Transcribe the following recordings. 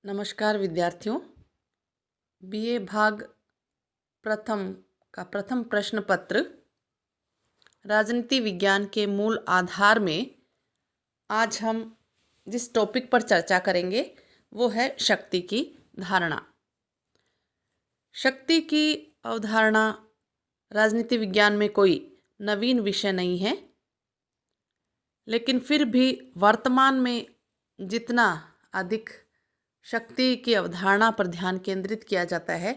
नमस्कार विद्यार्थियों। बीए भाग प्रथम का प्रथम प्रश्न पत्र राजनीति विज्ञान के मूल आधार में आज हम जिस टॉपिक पर चर्चा करेंगे वो है शक्ति की धारणा। शक्ति की अवधारणा राजनीति विज्ञान में कोई नवीन विषय नहीं है, लेकिन फिर भी वर्तमान में जितना अधिक शक्ति की अवधारणा पर ध्यान केंद्रित किया जाता है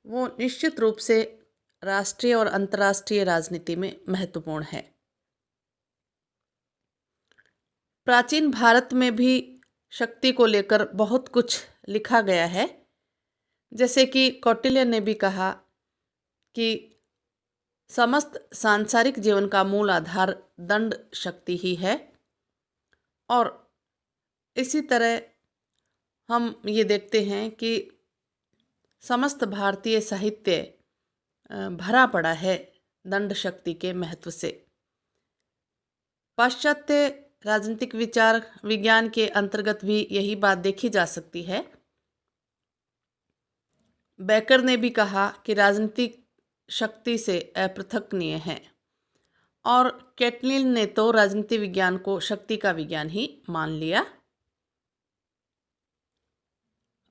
वो निश्चित रूप से राष्ट्रीय और अंतर्राष्ट्रीय राजनीति में महत्वपूर्ण है। प्राचीन भारत में भी शक्ति को लेकर बहुत कुछ लिखा गया है। जैसे कि कौटिल्य ने भी कहा कि समस्त सांसारिक जीवन का मूल आधार दंड शक्ति ही है, और इसी तरह हम ये देखते हैं कि समस्त भारतीय साहित्य भरा पड़ा है दंड शक्ति के महत्व से। पाश्चात्य राजनीतिक विचार विज्ञान के अंतर्गत भी यही बात देखी जा सकती है। बेकर ने भी कहा कि राजनीतिक शक्ति से अपृथकनीय है, और कैटलिन ने तो राजनीति विज्ञान को शक्ति का विज्ञान ही मान लिया।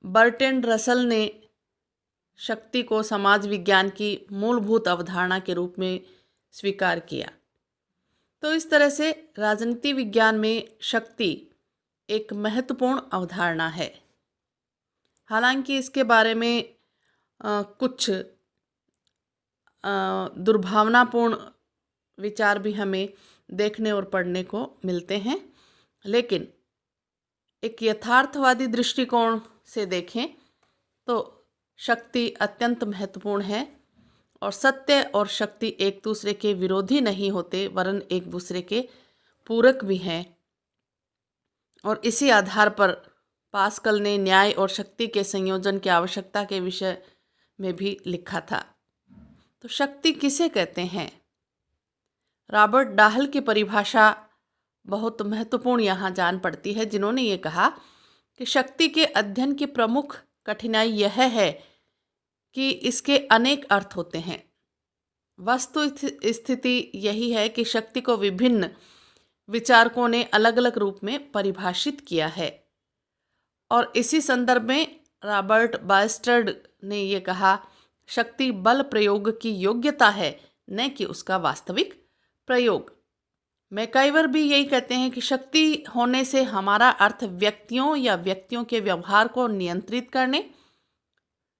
बर्ट्रैंड रसल ने शक्ति को समाज विज्ञान की मूलभूत अवधारणा के रूप में स्वीकार किया। तो इस तरह से राजनीति विज्ञान में शक्ति एक महत्वपूर्ण अवधारणा है। हालांकि इसके बारे में कुछ दुर्भावनापूर्ण विचार भी हमें देखने और पढ़ने को मिलते हैं, लेकिन एक यथार्थवादी दृष्टिकोण से देखें तो शक्ति अत्यंत महत्वपूर्ण है, और सत्य और शक्ति एक दूसरे के विरोधी नहीं होते, वरन एक दूसरे के पूरक भी हैं। और इसी आधार पर पास्कल ने न्याय और शक्ति के संयोजन की आवश्यकता के विषय में भी लिखा था। तो शक्ति किसे कहते हैं? रॉबर्ट डाहल की परिभाषा बहुत महत्वपूर्ण यहाँ जान पड़ती है, जिन्होंने ये कहा कि शक्ति के अध्ययन की प्रमुख कठिनाई यह है कि इसके अनेक अर्थ होते हैं। वस्तु स्थिति यही है कि शक्ति को विभिन्न विचारकों ने अलग अलग रूप में परिभाषित किया है, और इसी संदर्भ में रॉबर्ट बायस्टर्ड ने ये कहा, शक्ति बल प्रयोग की योग्यता है, न कि उसका वास्तविक प्रयोग। मैकाइवर भी यही कहते हैं कि शक्ति होने से हमारा अर्थ व्यक्तियों या व्यक्तियों के व्यवहार को नियंत्रित करने,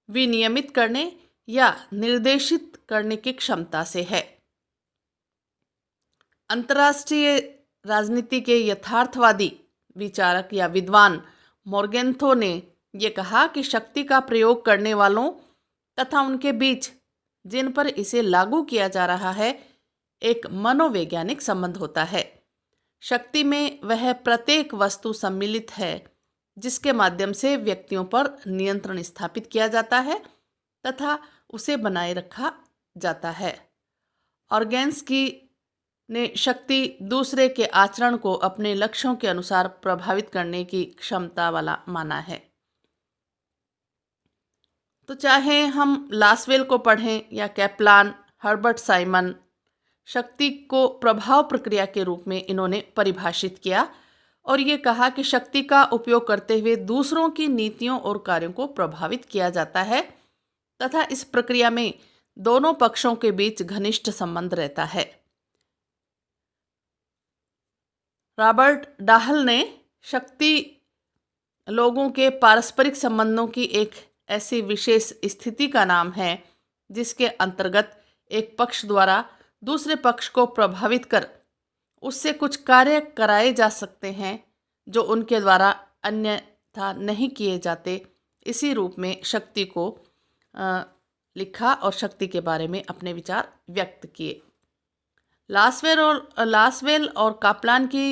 विनियमित करने या निर्देशित करने की क्षमता से है। अंतर्राष्ट्रीय राजनीति के यथार्थवादी विचारक या विद्वान मोर्गेंथो ने यह कहा कि शक्ति का प्रयोग करने वालों तथा उनके बीच जिन पर इसे लागू किया जा रहा है एक मनोवैज्ञानिक संबंध होता है। शक्ति में वह प्रत्येक वस्तु सम्मिलित है जिसके माध्यम से व्यक्तियों पर नियंत्रण स्थापित किया जाता है तथा उसे बनाए रखा जाता है। ऑर्गेन्स्की ने शक्ति दूसरे के आचरण को अपने लक्ष्यों के अनुसार प्रभावित करने की क्षमता वाला माना है। तो चाहे हम लासवेल को पढ़ें या कैप्लान, हर्बर्ट साइमन, शक्ति को प्रभाव प्रक्रिया के रूप में इन्होंने परिभाषित किया और ये कहा कि शक्ति का उपयोग करते हुए दूसरों की नीतियों और कार्यों को प्रभावित किया जाता है तथा इस प्रक्रिया में दोनों पक्षों के बीच घनिष्ठ संबंध रहता है। रॉबर्ट डाहल ने शक्ति लोगों के पारस्परिक संबंधों की एक ऐसी विशेष स्थिति का नाम है जिसके अंतर्गत एक पक्ष द्वारा दूसरे पक्ष को प्रभावित कर उससे कुछ कार्य कराए जा सकते हैं जो उनके द्वारा अन्यथा नहीं किए जाते। इसी रूप में शक्ति को लिखा और शक्ति के बारे में अपने विचार व्यक्त किए। लासवेल और काप्लान की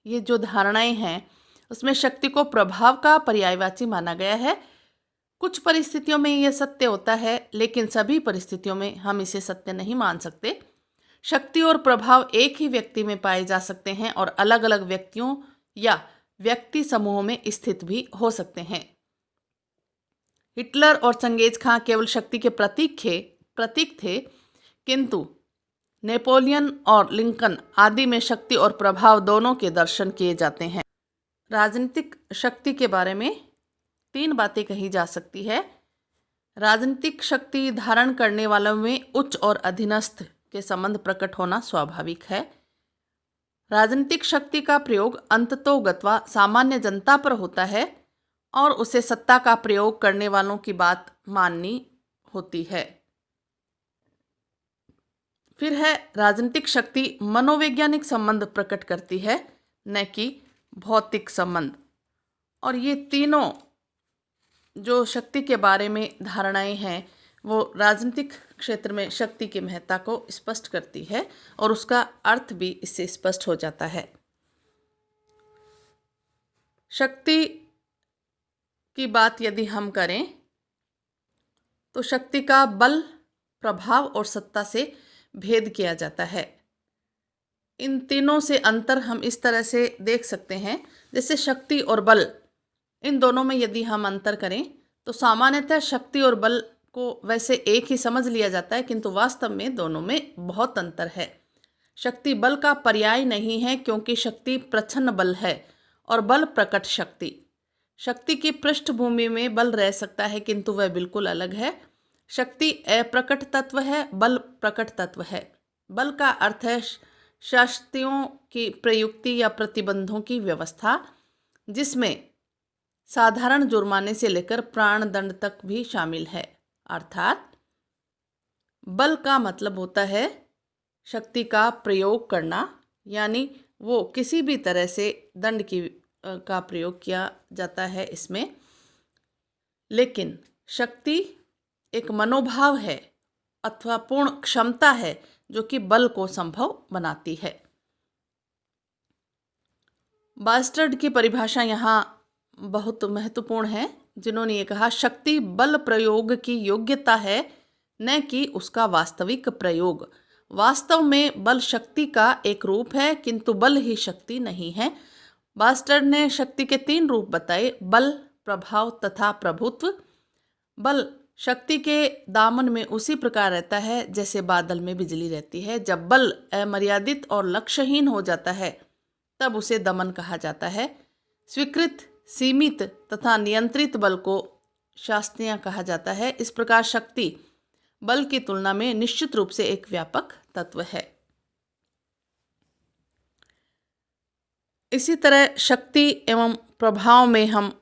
ये जो धारणाएं हैं उसमें शक्ति को प्रभाव का पर्यायवाची माना गया है। कुछ परिस्थितियों में यह सत्य होता है, लेकिन सभी परिस्थितियों में हम इसे सत्य नहीं मान सकते। शक्ति और प्रभाव एक ही व्यक्ति में पाए जा सकते हैं और अलग अलग व्यक्तियों या व्यक्ति समूहों में स्थित भी हो सकते हैं। हिटलर और चंगेज खां केवल शक्ति के प्रतीक थे, किंतु नेपोलियन और लिंकन आदि में शक्ति और प्रभाव दोनों के दर्शन किए जाते हैं। राजनीतिक शक्ति के बारे में 3 बातें कही जा सकती है। राजनीतिक शक्ति धारण करने वालों में उच्च और अधीनस्थ के संबंध प्रकट होना स्वाभाविक है। राजनीतिक शक्ति का प्रयोग अंततोगत्वा सामान्य जनता पर होता है और उसे सत्ता का प्रयोग करने वालों की बात माननी होती है। फिर है राजनीतिक शक्ति मनोवैज्ञानिक संबंध प्रकट करती है, न कि भौतिक संबंध। और ये तीनों जो शक्ति के बारे में धारणाएं हैं वो राजनीतिक क्षेत्र में शक्ति की महत्ता को स्पष्ट करती है और उसका अर्थ भी इससे स्पष्ट हो जाता है। शक्ति की बात यदि हम करें तो शक्ति का बल, प्रभाव और सत्ता से भेद किया जाता है। इन तीनों से अंतर हम इस तरह से देख सकते हैं, जैसे शक्ति और बल, इन दोनों में यदि हम अंतर करें तो सामान्यतः शक्ति और बल को वैसे एक ही समझ लिया जाता है, किंतु वास्तव में दोनों में बहुत अंतर है। शक्ति बल का पर्याय नहीं है, क्योंकि शक्ति प्रच्छन्न बल है और बल प्रकट शक्ति। शक्ति की पृष्ठभूमि में बल रह सकता है, किंतु वह बिल्कुल अलग है। शक्ति अप्रकट तत्व है, बल प्रकट तत्व है। बल का अर्थ है शक्तियों की प्रयुक्ति या प्रतिबंधों की व्यवस्था, जिसमें साधारण जुर्माने से लेकर प्राण दंड तक भी शामिल है। अर्थात बल का मतलब होता है शक्ति का प्रयोग करना, यानी वो किसी भी तरह से दंड का प्रयोग किया जाता है इसमें। लेकिन शक्ति एक मनोभाव है अथवा पूर्ण क्षमता है जो कि बल को संभव बनाती है। बास्टर्ड की परिभाषा यहाँ बहुत महत्वपूर्ण है, जिन्होंने ये कहा, शक्ति बल प्रयोग की योग्यता है, न कि उसका वास्तविक प्रयोग। वास्तव में बल शक्ति का एक रूप है, किंतु बल ही शक्ति नहीं है। बास्टर्ड ने शक्ति के 3 रूप बताए, बल, प्रभाव तथा प्रभुत्व। बल शक्ति के दामन में उसी प्रकार रहता है जैसे बादल में बिजली रहती है। जब बल अमर्यादित और लक्ष्यहीन हो जाता है तब उसे दमन कहा जाता है। स्वीकृत, सीमित तथा नियंत्रित बल को शास्त्रीय कहा जाता है। इस प्रकार शक्ति बल की तुलना में निश्चित रूप से एक व्यापक तत्व है। इसी तरह शक्ति एवं प्रभाव में हम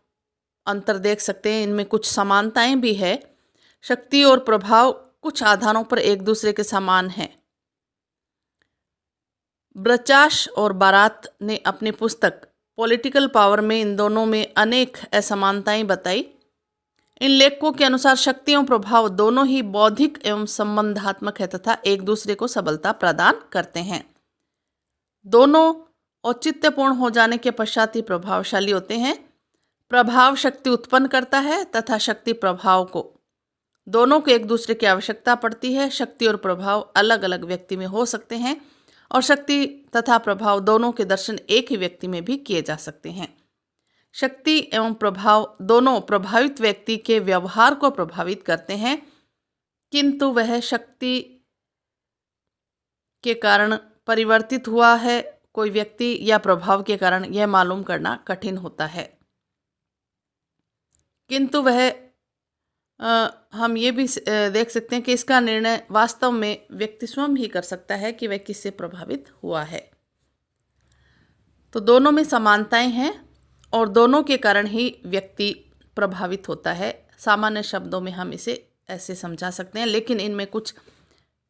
अंतर देख सकते हैं। इनमें कुछ समानताएं भी है। शक्ति और प्रभाव कुछ आधारों पर एक दूसरे के समान हैं। ब्रचाश और बारात ने अपनी पुस्तक पॉलिटिकल पावर में इन दोनों में अनेक असमानताएं बताई। इन लेखकों के अनुसार शक्ति एवं प्रभाव दोनों ही बौद्धिक एवं संबंधात्मक है तथा एक दूसरे को सबलता प्रदान करते हैं। दोनों औचित्यपूर्ण हो जाने के पश्चात ही प्रभावशाली होते हैं। प्रभाव शक्ति उत्पन्न करता है तथा शक्ति प्रभाव को। दोनों को एक दूसरे की आवश्यकता पड़ती है। शक्ति और प्रभाव अलग अलग व्यक्ति में हो सकते हैं और शक्ति तथा प्रभाव दोनों के दर्शन एक ही व्यक्ति में भी किए जा सकते हैं। शक्ति एवं प्रभाव दोनों प्रभावित व्यक्ति के व्यवहार को प्रभावित करते हैं, किंतु वह शक्ति के कारण परिवर्तित हुआ है कोई व्यक्ति या प्रभाव के कारण यह मालूम करना कठिन होता है। किंतु वह हम ये भी देख सकते हैं कि इसका निर्णय वास्तव में व्यक्ति स्वयं ही कर सकता है कि वह किससे प्रभावित हुआ है। तो दोनों में समानताएं हैं और दोनों के कारण ही व्यक्ति प्रभावित होता है। सामान्य शब्दों में हम इसे ऐसे समझा सकते हैं, लेकिन इनमें कुछ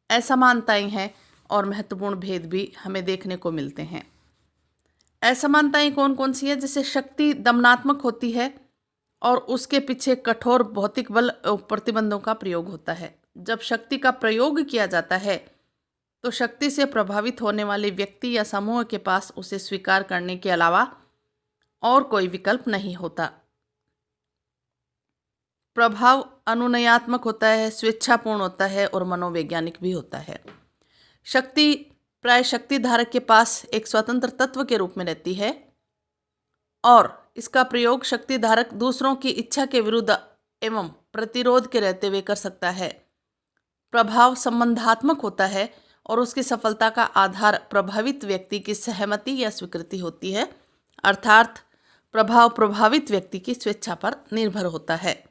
असमानताएं हैं और महत्वपूर्ण भेद भी हमें देखने को मिलते हैं। असमानताएं कौन कौन सी है? जैसे शक्ति दमनात्मक होती है और उसके पीछे कठोर भौतिक बल और प्रतिबंधों का प्रयोग होता है। जब शक्ति का प्रयोग किया जाता है तो शक्ति से प्रभावित होने वाले व्यक्ति या समूह के पास उसे स्वीकार करने के अलावा और कोई विकल्प नहीं होता। प्रभाव अनुनयात्मक होता है, स्वेच्छापूर्ण होता है और मनोवैज्ञानिक भी होता है। शक्ति प्राय शक्ति धारक के पास एक स्वतंत्र तत्व के रूप में रहती है और इसका प्रयोग शक्ति धारक दूसरों की इच्छा के विरुद्ध एवं प्रतिरोध के रहते हुए कर सकता है। प्रभाव संबंधात्मक होता है और उसकी सफलता का आधार प्रभावित व्यक्ति की सहमति या स्वीकृति होती है, अर्थात प्रभाव प्रभावित व्यक्ति की स्वेच्छा पर निर्भर होता है।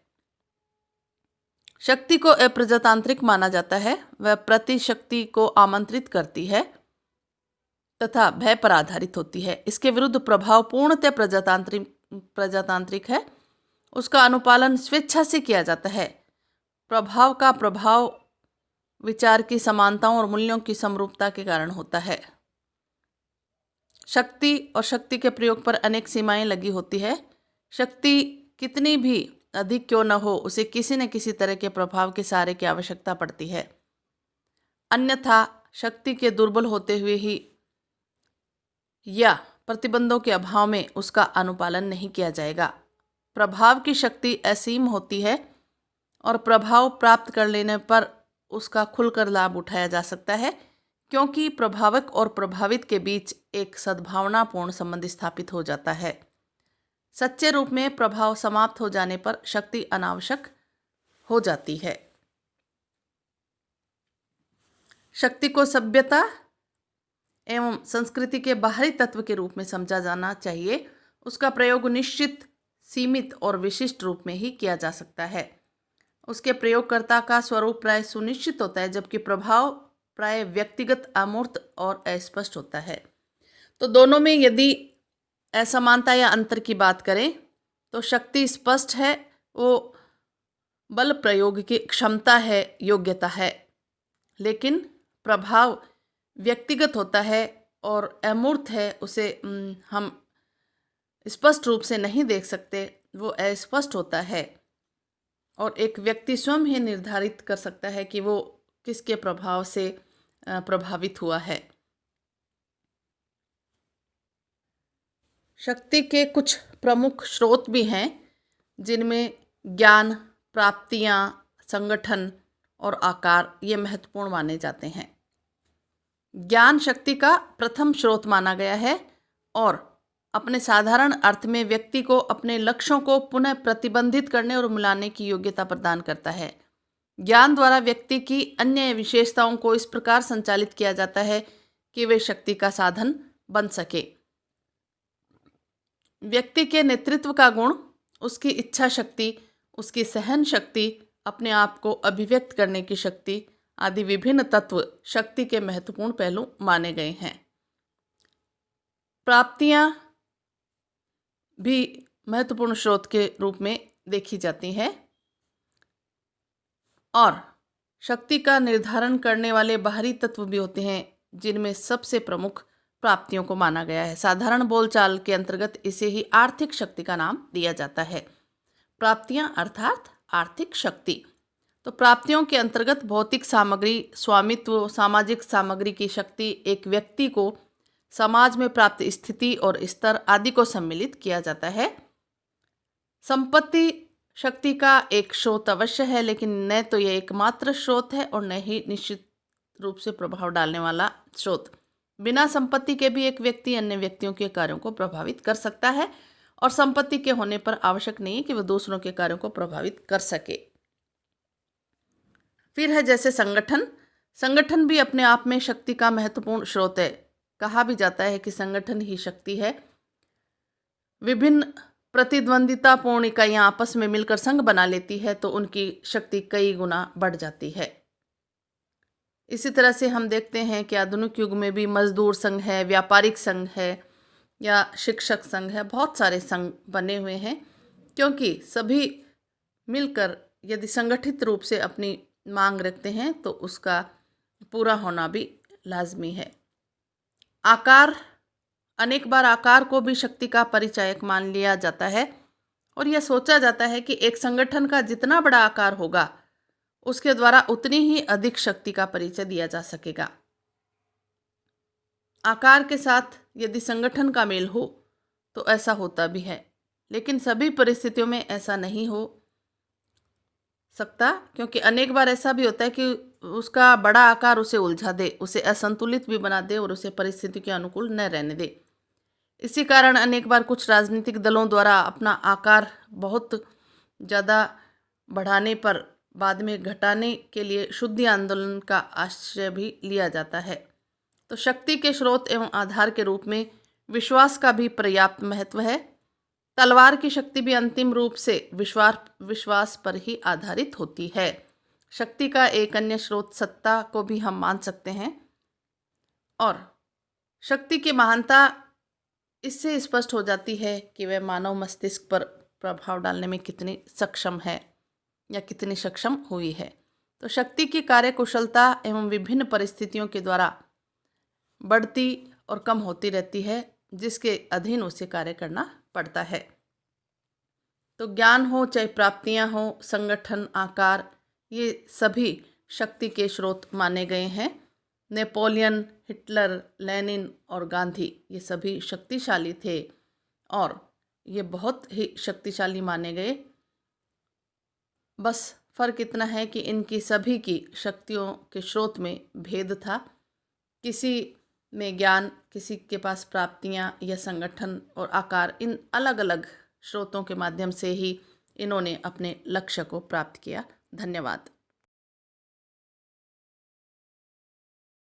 शक्ति को अप्रजातांत्रिक माना जाता है। वह प्रतिशक्ति को आमंत्रित करती है तथा भय पर आधारित होती है। इसके विरुद्ध प्रभाव पूर्णतः प्रजातांत्रिक है। उसका अनुपालन स्वेच्छा से किया जाता है। प्रभाव का प्रभाव विचार की समानताओं और मूल्यों की समरूपता के कारण होता है। शक्ति और शक्ति के प्रयोग पर अनेक सीमाएं लगी होती है। शक्ति कितनी भी अधिक क्यों न हो, उसे किसी न किसी तरह के प्रभाव के सहारे की आवश्यकता पड़ती है, अन्यथा शक्ति के दुर्बल होते हुए ही या प्रतिबंधों के अभाव में उसका अनुपालन नहीं किया जाएगा। प्रभाव की शक्ति असीम होती है और प्रभाव प्राप्त कर लेने पर उसका खुलकर लाभ उठाया जा सकता है, क्योंकि प्रभावक और प्रभावित के बीच एक सद्भावनापूर्ण संबंध स्थापित हो जाता है। सच्चे रूप में प्रभाव समाप्त हो जाने पर शक्ति अनावश्यक हो जाती है। शक्ति को सभ्यता एवं संस्कृति के बाहरी तत्व के रूप में समझा जाना चाहिए। उसका प्रयोग निश्चित, सीमित और विशिष्ट रूप में ही किया जा सकता है। उसके प्रयोगकर्ता का स्वरूप प्राय सुनिश्चित होता है, जबकि प्रभाव प्राय व्यक्तिगत, अमूर्त और अस्पष्ट होता है। तो दोनों में यदि असमानता या अंतर की बात करें तो शक्ति स्पष्ट है, वो बल प्रयोग की क्षमता है, योग्यता है, लेकिन प्रभाव व्यक्तिगत होता है और अमूर्त है, उसे हम स्पष्ट रूप से नहीं देख सकते, वो अस्पष्ट होता है और एक व्यक्ति स्वयं ही निर्धारित कर सकता है कि वो किसके प्रभाव से प्रभावित हुआ है। शक्ति के कुछ प्रमुख स्रोत भी हैं, जिनमें ज्ञान, प्राप्तियां, संगठन और आकार ये महत्वपूर्ण माने जाते हैं। ज्ञान शक्ति का प्रथम स्रोत माना गया है और अपने साधारण अर्थ में व्यक्ति को अपने लक्ष्यों को पुनः प्रतिबंधित करने और मिलाने की योग्यता प्रदान करता है। ज्ञान द्वारा व्यक्ति की अन्य विशेषताओं को इस प्रकार संचालित किया जाता है कि वे शक्ति का साधन बन सके। व्यक्ति के नेतृत्व का गुण, उसकी इच्छा शक्ति, उसकी सहन शक्ति, अपने आप को अभिव्यक्त करने की शक्ति आदि विभिन्न तत्व शक्ति के महत्वपूर्ण पहलू माने गए हैं। प्राप्तियां भी महत्वपूर्ण स्रोत के रूप में देखी जाती हैं और शक्ति का निर्धारण करने वाले बाहरी तत्व भी होते हैं, जिनमें सबसे प्रमुख प्राप्तियों को माना गया है। साधारण बोलचाल के अंतर्गत इसे ही आर्थिक शक्ति का नाम दिया जाता है। प्राप्तियां अर्थात आर्थिक शक्ति। तो प्राप्तियों के अंतर्गत भौतिक सामग्री, स्वामित्व, सामाजिक सामग्री की शक्ति, एक व्यक्ति को समाज में प्राप्त स्थिति और स्तर आदि को सम्मिलित किया जाता है। संपत्ति शक्ति का एक स्रोत अवश्य है, लेकिन न तो यह एकमात्र स्रोत है और न ही निश्चित रूप से प्रभाव डालने वाला स्रोत। बिना संपत्ति के भी एक व्यक्ति अन्य व्यक्तियों के कार्यों को प्रभावित कर सकता है और संपत्ति के होने पर आवश्यक नहीं है कि वह दूसरों के कार्यों को प्रभावित कर सके। फिर है जैसे संगठन। संगठन भी अपने आप में शक्ति का महत्वपूर्ण स्रोत है। कहा भी जाता है कि संगठन ही शक्ति है। विभिन्न प्रतिद्वंदितापूर्ण इकाइयां आपस में मिलकर संघ बना लेती है तो उनकी शक्ति कई गुना बढ़ जाती है। इसी तरह से हम देखते हैं कि आधुनिक युग में भी मजदूर संघ है, व्यापारिक संघ है या शिक्षक संघ है, बहुत सारे संघ बने हुए हैं, क्योंकि सभी मिलकर यदि संगठित रूप से अपनी मांग रखते हैं तो उसका पूरा होना भी लाजमी है। आकार, अनेक बार आकार को भी शक्ति का परिचायक मान लिया जाता है और यह सोचा जाता है कि एक संगठन का जितना बड़ा आकार होगा उसके द्वारा उतनी ही अधिक शक्ति का परिचय दिया जा सकेगा। आकार के साथ यदि संगठन का मेल हो तो ऐसा होता भी है, लेकिन सभी परिस्थितियों में ऐसा नहीं हो सकता, क्योंकि अनेक बार ऐसा भी होता है कि उसका बड़ा आकार उसे उलझा दे, उसे असंतुलित भी बना दे और उसे परिस्थिति के अनुकूल न रहने दे। इसी कारण अनेक बार कुछ राजनीतिक दलों द्वारा अपना आकार बहुत ज़्यादा बढ़ाने पर बाद में घटाने के लिए शुद्धि आंदोलन का आश्रय भी लिया जाता है। तो शक्ति के स्रोत एवं आधार के रूप में विश्वास का भी पर्याप्त महत्व है। तलवार की शक्ति भी अंतिम रूप से विश्वास पर ही आधारित होती है। शक्ति का एक अन्य स्रोत सत्ता को भी हम मान सकते हैं, और शक्ति की महानता इससे स्पष्ट हो जाती है कि वह मानव मस्तिष्क पर प्रभाव डालने में कितनी सक्षम है या कितनी सक्षम हुई है। तो शक्ति की कार्यकुशलता एवं विभिन्न परिस्थितियों के द्वारा बढ़ती और कम होती रहती है, जिसके अधीन उसे कार्य करना पड़ता है। तो ज्ञान हो चाहे प्राप्तियां हो, संगठन, आकार, ये सभी शक्ति के स्रोत माने गए हैं। नेपोलियन, हिटलर, लेनिन और गांधी ये सभी शक्तिशाली थे और ये बहुत ही शक्तिशाली माने गए। बस फर्क इतना है कि इनकी सभी की शक्तियों के स्रोत में भेद था। किसी में ज्ञान, किसी के पास प्राप्तियां या संगठन और आकार, इन अलग अलग स्रोतों के माध्यम से ही इन्होंने अपने लक्ष्य को प्राप्त किया। धन्यवाद।